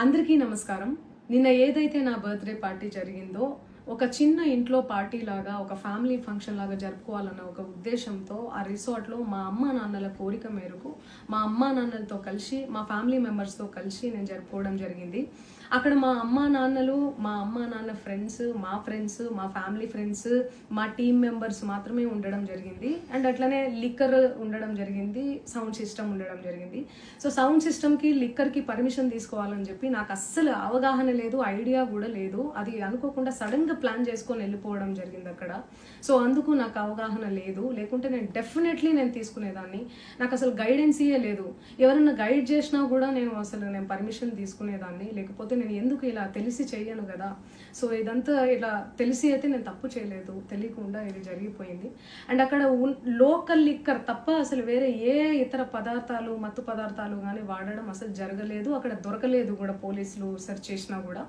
అందరికీ నమస్కారం. నిన్న ఏదైతే నా బర్త్డే పార్టీ జరిగిందో ఒక చిన్న ఇంట్లో పార్టీ లాగా ఒక ఫ్యామిలీ ఫంక్షన్ లాగా జరుపుకోవాలన్న ఒక ఉద్దేశంతో ఆ రిసార్ట్లో మా అమ్మా నాన్నల కోరిక మేరకు మా అమ్మా నాన్నలతో కలిసి మా ఫ్యామిలీ మెంబర్స్తో కలిసి నేను జరుపుకోవడం జరిగింది. అక్కడ మా అమ్మా నాన్నలు, మా అమ్మా నాన్న ఫ్రెండ్స్, మా ఫ్యామిలీ ఫ్రెండ్స్, మా టీమ్ మెంబర్స్ మాత్రమే ఉండడం జరిగింది. అండ్ అట్లనే లిక్కర్ ఉండడం జరిగింది, సౌండ్ సిస్టమ్ ఉండడం జరిగింది. సో సౌండ్ సిస్టమ్కి లిక్కర్కి పర్మిషన్ తీసుకోవాలని చెప్పి నాకు అస్సలు అవగాహన లేదు, ఐడియా కూడా లేదు. అది అనుకోకుండా సడన్గా ప్లాన్ చేసుకొని వెళ్ళిపోవడం జరిగింది అక్కడ. సో అందుకు నాకు అవగాహన లేదు, లేకుంటే నేను డెఫినెట్లీ నేను తీసుకునేదాన్ని. నాకు అసలు గైడెన్సీయే లేదు. ఎవరైనా గైడ్ చేసినా కూడా నేను పర్మిషన్ తీసుకునేదాన్ని, లేకపోతే నేను ఎందుకు ఇలా తెలిసి చెయ్యను కదా. సో ఇదంతా ఇలా తెలిసి అయితే నేను తప్పు చేయలేదు, తెలియకుండా ఇది జరిగిపోయింది. అండ్ అక్కడ లోకల్ లిక్కర్ తప్ప అసలు వేరే ఏ ఇతర పదార్థాలు, మత్తు పదార్థాలు కానీ వాడడం అసలు జరగలేదు. అక్కడ దొరకలేదు కూడా, పోలీసులు సెర్చ్ చేసినా కూడా.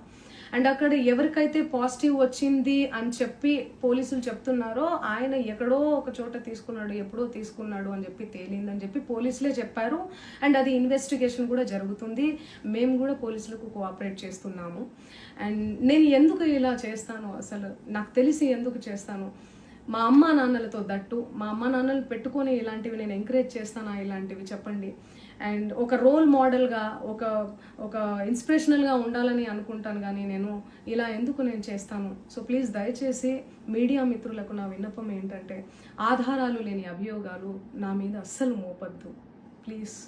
అండ్ అక్కడ ఎవరికైతే పాజిటివ్ వచ్చింది అని చెప్పి పోలీసులు చెప్తున్నారో ఆయన ఎక్కడో ఒక చోట తీసుకున్నాడు, ఎప్పుడో తీసుకున్నాడు అని చెప్పి తేలిందని చెప్పి పోలీసులే చెప్పారు. అండ్ అది ఇన్వెస్టిగేషన్ కూడా జరుగుతుంది. మేము కూడా పోలీసులకు కోఆపరేట్ చేస్తున్నాము. అండ్ నేను ఎందుకు ఇలా చేస్తాను, అసలు నాకు తెలిసి ఎందుకు చేస్తాను? మా అమ్మా నాన్నలతో దట్టు, మా అమ్మా నాన్నలు పెట్టుకొని ఇలాంటివి నేను ఎంకరేజ్ చేస్తానా? ఇలాంటివి చెప్పండి. అండ్ ఒక రోల్ మోడల్గా, ఒక ఇన్స్పిరేషనల్గా ఉండాలని అనుకుంటాను, కానీ నేను ఇలా ఎందుకు నేను చేస్తాను? సో ప్లీజ్ దయచేసి మీడియా మిత్రులకు నా విన్నపం ఏంటంటే, ఆధారాలు లేని అభియోగాలు నా మీద అస్సలు మోపద్దు ప్లీజ్.